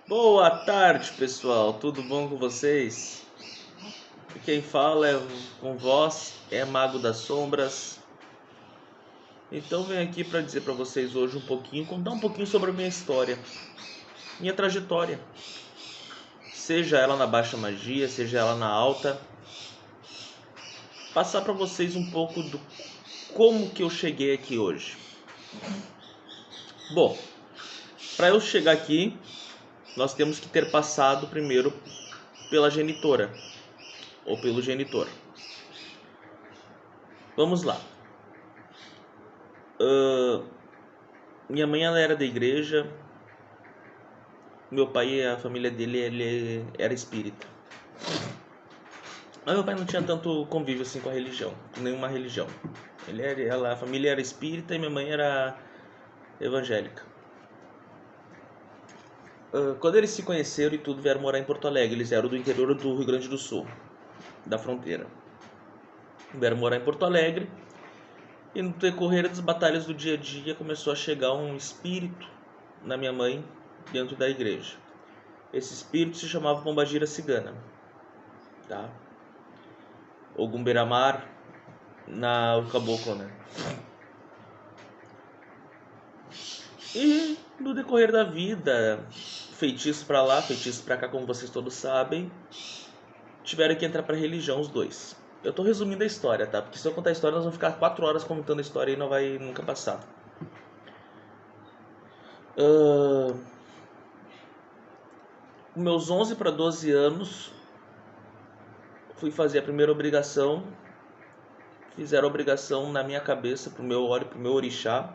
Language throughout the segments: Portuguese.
Boa tarde, pessoal. Tudo bom com vocês? Quem fala com vós é Mago das Sombras. Então venho aqui para dizer para vocês hoje contar um pouquinho sobre a minha história, minha trajetória. Seja ela na baixa magia, seja ela na alta, passar para vocês um pouco do como que eu cheguei aqui hoje. Bom, para eu chegar aqui, nós temos que ter passado primeiro pela genitora ou pelo genitor. Vamos lá. Minha mãe ela era da igreja. Meu pai, a família dele, ele era espírita. Mas meu pai não tinha tanto convívio assim com a religião, com nenhuma religião. A família era espírita e minha mãe era evangélica. Quando eles se conheceram e tudo, vieram morar em Porto Alegre. Eles eram do interior do Rio Grande do Sul, da fronteira. Vieram morar em Porto Alegre e no decorrer das batalhas do dia a dia começou a chegar um espírito na minha mãe dentro da igreja. Esse espírito se chamava Pombagira Cigana, tá? Ogum Beira-Mar o caboclo, né? E no decorrer da vida, feitiço pra lá, feitiço pra cá, como vocês todos sabem, tiveram que entrar pra religião os dois. Eu tô resumindo a história, tá? Porque se eu contar a história, nós vamos ficar 4 horas contando a história e não vai nunca passar. Com meus 11 para 12 anos, fui fazer a primeira obrigação. Fizeram a obrigação na minha cabeça, pro meu orixá,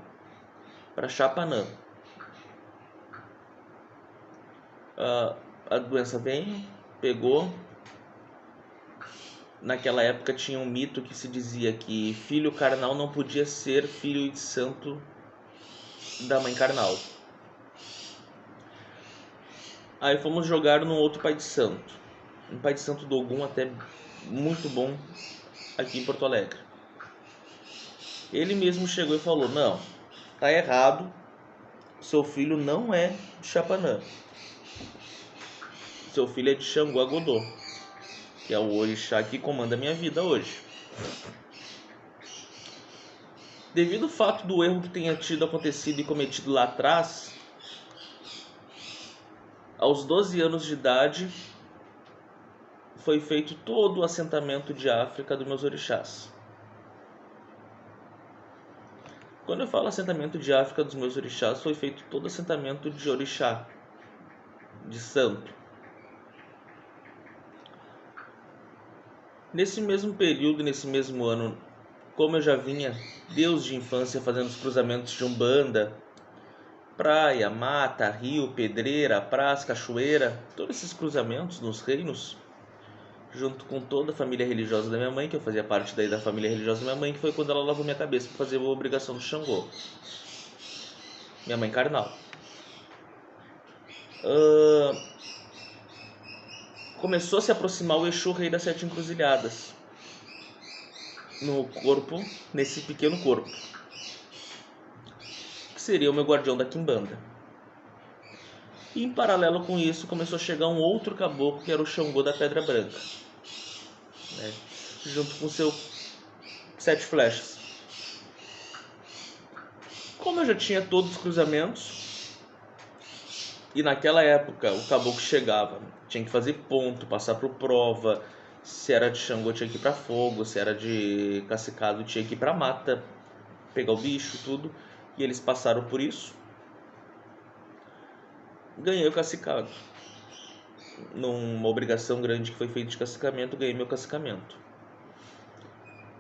para Chapanã. A doença veio, pegou. Naquela época tinha um mito que se dizia que filho carnal não podia ser filho de santo da mãe carnal. Aí fomos jogar num outro pai de santo. Um pai de santo do Ogum até muito bom aqui em Porto Alegre. Ele mesmo chegou e falou: não, tá errado, seu filho não é de Chapanã. Seu filho é de Xangô Agodô, que é o orixá que comanda a minha vida hoje. Devido ao fato do erro que tenha acontecido e cometido lá atrás, aos 12 anos de idade, foi feito todo o assentamento de África dos meus orixás. Quando eu falo assentamento de África dos meus orixás, foi feito todo o assentamento de orixá, de santo. Nesse mesmo período, nesse mesmo ano, como eu já vinha desde de infância fazendo os cruzamentos de Umbanda, praia, mata, rio, pedreira, praça, cachoeira, todos esses cruzamentos nos reinos, junto com toda a família religiosa da minha mãe, que eu fazia parte daí da família religiosa da minha mãe, que foi quando ela lavou minha cabeça para fazer a obrigação do Xangô, minha mãe carnal. Começou a se aproximar o Exu, rei das 7 encruzilhadas, no corpo, nesse pequeno corpo, que seria o meu guardião da Quimbanda. E em paralelo com isso começou a chegar um outro caboclo, que era o Xangô da Pedra Branca, né? Junto com seu 7 flechas. Como eu já tinha todos os cruzamentos, e naquela época o caboclo chegava, tinha que fazer ponto, passar por prova. Se era de Xangô tinha que ir pra fogo, se era de cacicado tinha que ir pra mata, pegar o bicho, tudo. E eles passaram por isso. Ganhei o cacicado. Numa obrigação grande que foi feita de cacicamento, ganhei meu cacicamento.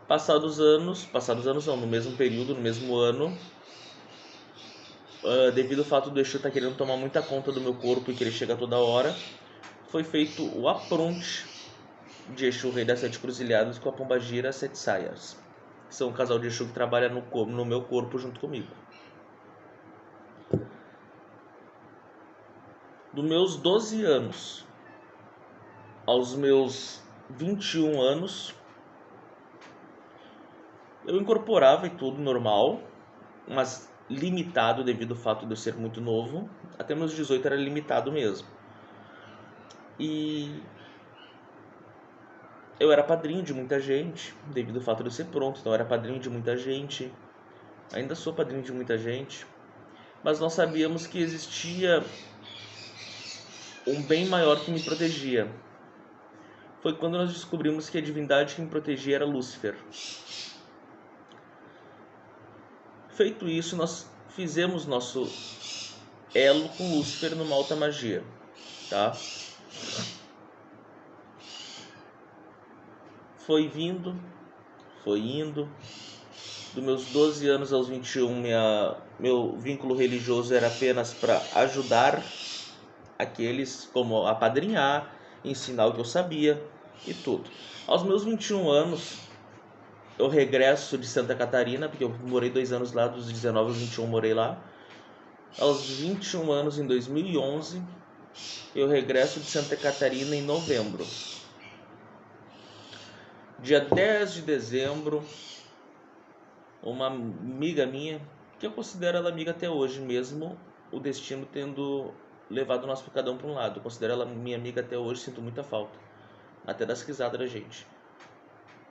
Passados anos não, no mesmo período, no mesmo ano, devido ao fato do Exu estar querendo tomar muita conta do meu corpo e que ele chega toda hora, foi feito o apronte de Exu, rei das 7 cruzilhadas, com a Pombagira 7 saias. São um casal de Exu que trabalha no meu corpo junto comigo. Dos meus 12 anos aos meus 21 anos, eu incorporava e tudo normal, mas limitado devido ao fato de eu ser muito novo. Até meus 18 era limitado mesmo. E eu era padrinho de muita gente, devido ao fato de eu ser pronto, então eu era padrinho de muita gente, ainda sou padrinho de muita gente, mas nós sabíamos que existia um bem maior que me protegia. Foi quando nós descobrimos que a divindade que me protegia era Lúcifer. Feito isso, nós fizemos nosso elo com Lúcifer numa alta magia, tá? Foi vindo, foi indo. Dos meus 12 anos aos 21, meu vínculo religioso era apenas para ajudar aqueles, como apadrinhar, ensinar o que eu sabia e tudo. Aos meus 21 anos, eu regresso de Santa Catarina, porque eu morei 2 anos lá, dos 19 aos 21 morei lá. Aos 21 anos, em 2011, eu regresso de Santa Catarina em novembro. Dia 10 de dezembro, uma amiga minha, que eu considero ela amiga até hoje, mesmo o destino tendo levado nós cada um para um lado. Eu considero ela minha amiga até hoje, sinto muita falta, até das risadas da gente.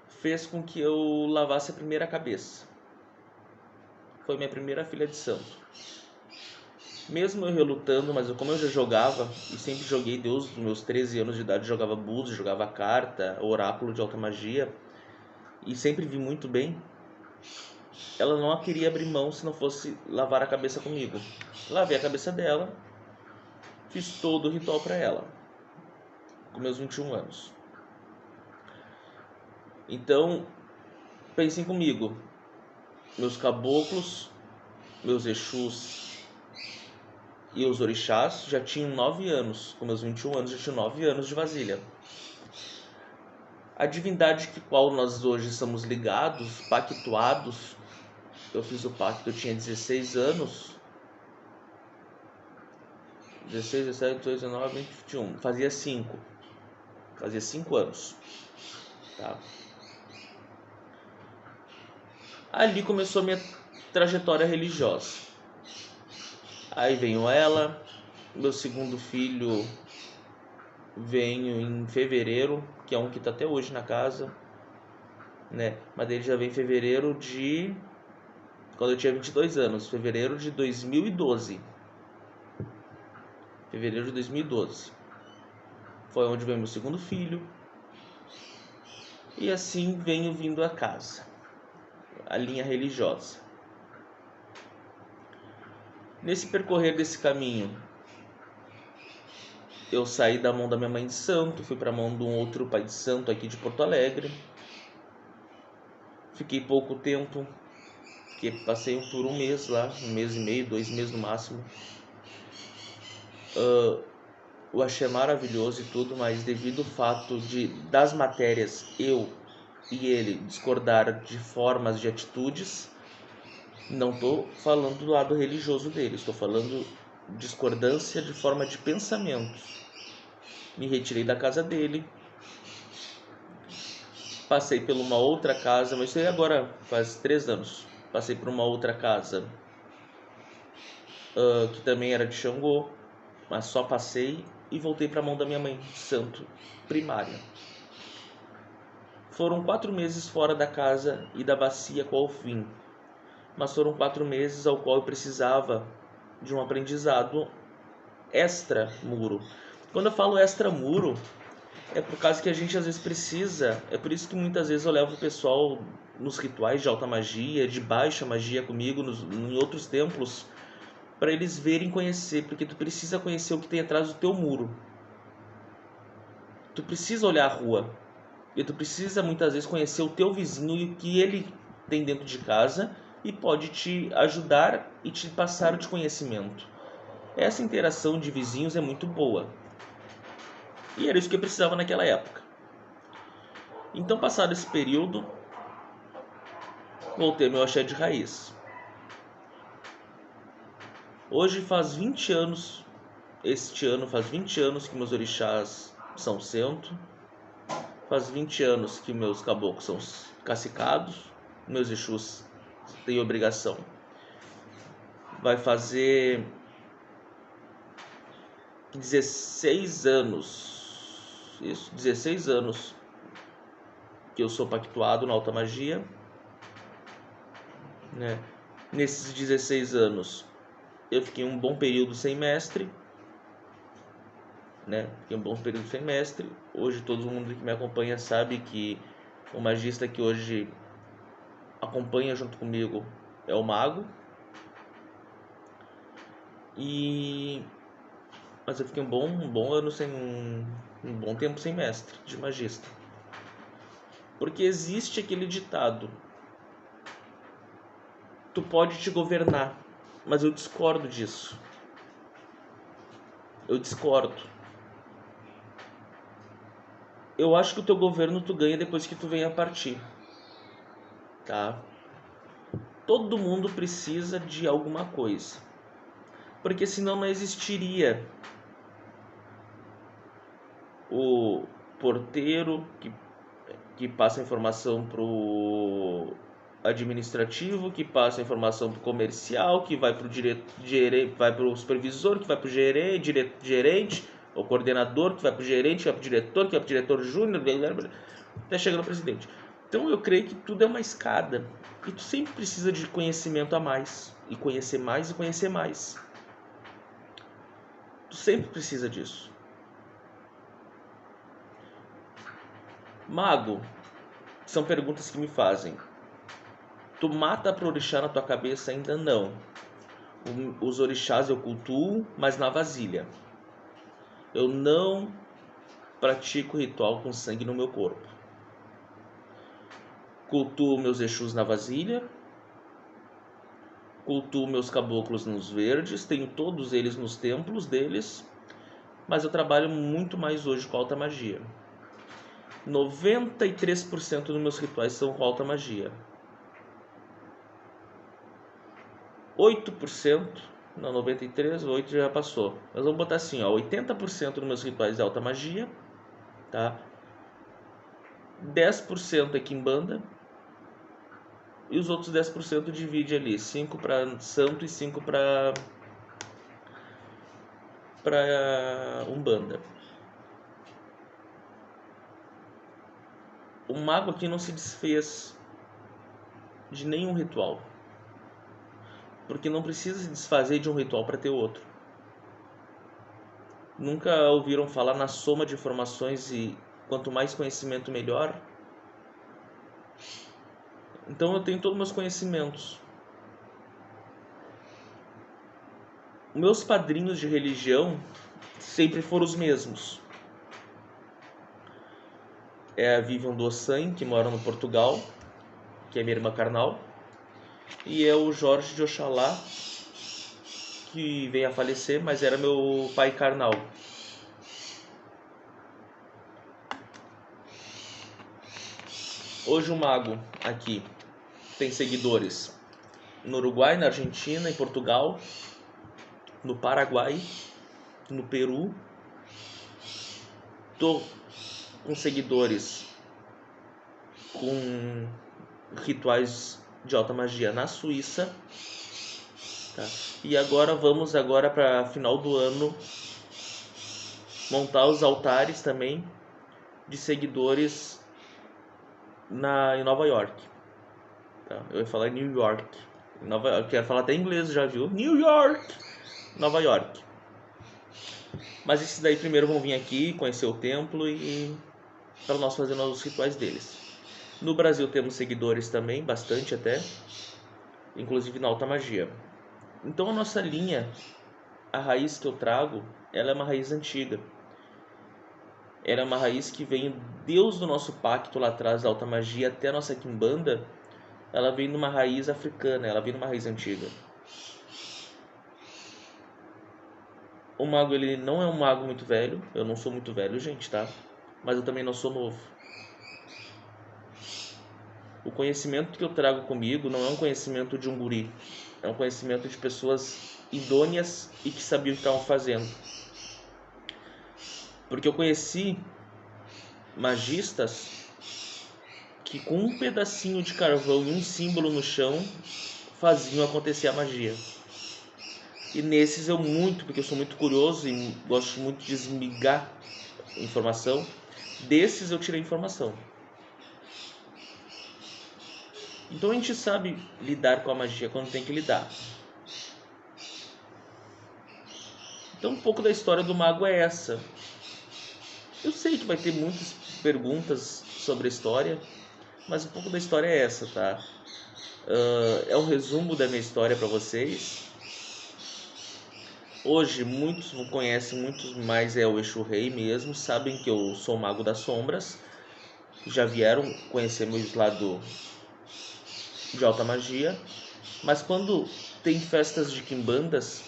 Fez com que eu lavasse a primeira cabeça. Foi minha primeira filha de santo. Mesmo eu relutando, mas como eu já jogava, e sempre joguei desde os meus 13 anos de idade, jogava búzios, jogava carta, oráculo de alta magia, e sempre vi muito bem, ela não queria abrir mão se não fosse lavar a cabeça comigo. Lavei a cabeça dela, fiz todo o ritual para ela, com meus 21 anos. Então, pensem comigo, meus caboclos, meus exus e os orixás já tinham 9 anos, com meus 21 anos já tinham 9 anos de vasilha. A divindade que qual nós hoje estamos ligados, pactuados, eu fiz o pacto, eu tinha 16 anos, 16, 17, 18, 19, 20, 21, fazia 5 anos, tá? Ali começou a minha trajetória religiosa. Aí veio ela, meu segundo filho veio em fevereiro, que é um que está até hoje na casa, né? Mas ele já veio em fevereiro de... quando eu tinha 22 anos, fevereiro de 2012. Fevereiro de 2012. Foi onde veio meu segundo filho. E assim venho vindo a casa. A linha religiosa. Nesse percorrer desse caminho, eu saí da mão da minha mãe de santo, fui para a mão de um outro pai de santo aqui de Porto Alegre. Fiquei pouco tempo, porque passei por um mês lá, 1 mês e meio, 2 meses no máximo. Eu achei maravilhoso e tudo, mas devido ao fato de das matérias eu e ele discordar de formas, de atitudes, não estou falando do lado religioso dele, estou falando discordância de forma de pensamentos. Me retirei da casa dele, passei por uma outra casa, mas isso aí agora faz 3 anos. Passei por uma outra casa que também era de Xangô, mas só passei e voltei para a mão da minha mãe, santo primária. Foram 4 meses fora da casa e da bacia com o fim, mas foram 4 meses ao qual eu precisava de um aprendizado extra-muro. Quando eu falo extra-muro, é por causa que a gente às vezes precisa, é por isso que muitas vezes eu levo o pessoal nos rituais de alta magia, de baixa magia comigo, em outros templos, para eles verem e conhecer, porque tu precisa conhecer o que tem atrás do teu muro. Tu precisa olhar a rua, e tu precisa muitas vezes conhecer o teu vizinho e o que ele tem dentro de casa e pode te ajudar e te passar de conhecimento. Essa interação de vizinhos é muito boa. E era isso que eu precisava naquela época. Então, passado esse período, voltei ao meu axé de raiz. Hoje faz 20 anos, este ano faz 20 anos que meus orixás são centro. Faz 20 anos que meus caboclos são cacicados, meus exus têm obrigação. Vai fazer 16 anos isso, 16 anos que eu sou pactuado na alta magia, né? Nesses 16 anos eu fiquei um bom período sem mestre, né? Fiquei um bom período sem mestre. Hoje todo mundo que me acompanha sabe que o magista que hoje acompanha junto comigo é o mago. Mas eu fiquei um bom ano sem um bom tempo sem mestre de magista. Porque existe aquele ditado: tu pode te governar, mas eu discordo disso. Eu discordo. Eu acho que o teu governo tu ganha depois que tu venha a partir, tá? Todo mundo precisa de alguma coisa, porque senão não existiria o porteiro que passa a informação pro administrativo, que passa a informação pro comercial, que vai pro vai pro supervisor, que vai pro gerente, o coordenador, que vai pro gerente, que vai pro diretor, que vai pro diretor júnior, até chegar no presidente. Então eu creio que tudo é uma escada e tu sempre precisa de conhecimento a mais, e conhecer mais e conhecer mais. Tu sempre precisa disso. Mago, são perguntas que me fazem. Tu mata para orixá na tua cabeça? Ainda não. Os orixás eu cultuo, mas na vasilha. Eu não pratico ritual com sangue no meu corpo. Cultuo meus exus na vasilha. Cultuo meus caboclos nos verdes. Tenho todos eles nos templos deles. Mas eu trabalho muito mais hoje com alta magia. 93% dos meus rituais são com alta magia. 8%, não, 93%, 8% já passou. Mas vamos botar assim, ó, 80% dos meus rituais é alta magia, tá? 10% é quimbanda. E os outros 10% divide ali, 5 para santo e 5 para umbanda. O mago aqui não se desfez de nenhum ritual, porque não precisa se desfazer de um ritual para ter outro. Nunca ouviram falar na soma de informações e quanto mais conhecimento melhor? Então eu tenho todos os meus conhecimentos. Meus padrinhos de religião sempre foram os mesmos. É a Vivian Dossan, que mora no Portugal, que é minha irmã carnal, e é o Jorge de Oxalá, que veio a falecer, mas era meu pai carnal. Hoje o mago aqui tem seguidores no Uruguai, na Argentina, em Portugal, no Paraguai, no Peru. Tô com seguidores com rituais de alta magia na Suíça, tá? E agora vamos para final do ano montar os altares também de seguidores em Nova York, tá? Eu ia falar em New York, eu quero falar até inglês, já viu? New York, Nova York. Mas esses daí primeiro vão vir aqui conhecer o templo e para nós fazer os rituais deles. No Brasil temos seguidores também, bastante até, inclusive na alta magia. Então a nossa linha, a raiz que eu trago, ela é uma raiz antiga. Ela é uma raiz que vem desde o nosso pacto lá atrás da alta magia até a nossa quimbanda. Ela vem de uma raiz africana, ela vem de uma raiz antiga. O mago, ele não é um mago muito velho. Eu não sou muito velho, gente, tá? Mas eu também não sou novo. O conhecimento que eu trago comigo não é um conhecimento de um guri. É um conhecimento de pessoas idôneas e que sabiam o que estavam fazendo. Porque eu conheci magistas que com um pedacinho de carvão e um símbolo no chão faziam acontecer a magia. E nesses porque eu sou muito curioso e gosto muito de esmigar informação, Desses eu tirei informação. Então a gente sabe lidar com a magia quando tem que lidar. Então um pouco da história do mago é essa. Eu sei que vai ter muitas perguntas sobre a história, mas um pouco da história é essa, tá? É um resumo da minha história para vocês. Hoje muitos não conhecem, muitos mais é o Exu Rei mesmo, sabem que eu sou mago das sombras, já vieram conhecer meu lado de alta magia, mas quando tem festas de quimbandas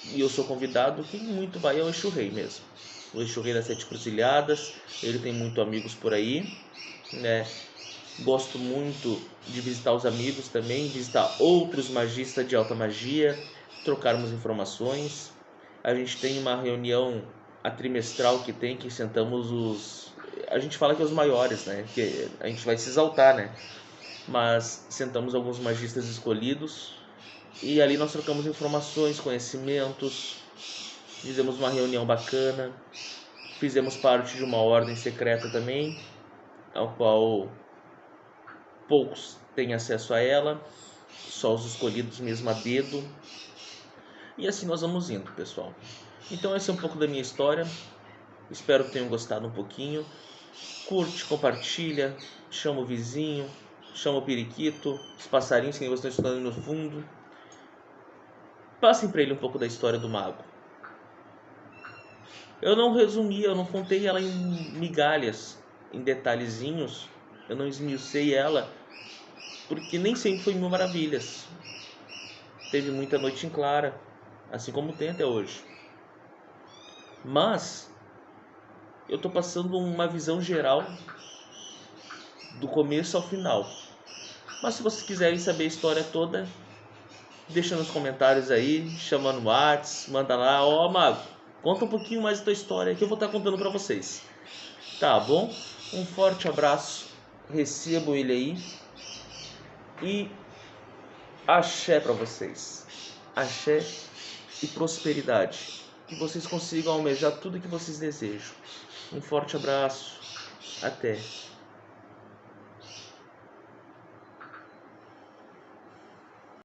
e eu sou convidado, quem muito vai é o Exu Rei mesmo. O Exu Rei das Sete Cruciadas, ele tem muitos amigos por aí, né? Gosto muito de visitar os amigos também, visitar outros magistas de alta magia, trocarmos informações. A gente tem uma reunião trimestral que sentamos os... A gente fala que é os maiores, né? Que a gente vai se exaltar, né? Mas sentamos alguns magistas escolhidos e ali nós trocamos informações, conhecimentos, fizemos uma reunião bacana, fizemos parte de uma ordem secreta também, ao qual poucos têm acesso a ela, só os escolhidos mesmo a dedo. E assim nós vamos indo, pessoal. Então essa é um pouco da minha história. Espero que tenham gostado um pouquinho. Curte, compartilha, chama o vizinho, chama o periquito, os passarinhos que vocês estão escutando no fundo. Passem para ele um pouco da história do mago. Eu não resumi, eu não contei ela em migalhas, em detalhezinhos. Eu não esmiucei ela, porque nem sempre foi mil maravilhas. Teve muita noite em clara, assim como tem até hoje. Mas eu estou passando uma visão geral do começo ao final. Mas se vocês quiserem saber a história toda, deixa nos comentários aí, chama no WhatsApp, manda lá, ó mago, conta um pouquinho mais da tua história que eu vou estar contando para vocês. Tá bom? Um forte abraço, recebam ele aí e axé para vocês. Axé e prosperidade. Que vocês consigam almejar tudo que vocês desejam. Um forte abraço. Até.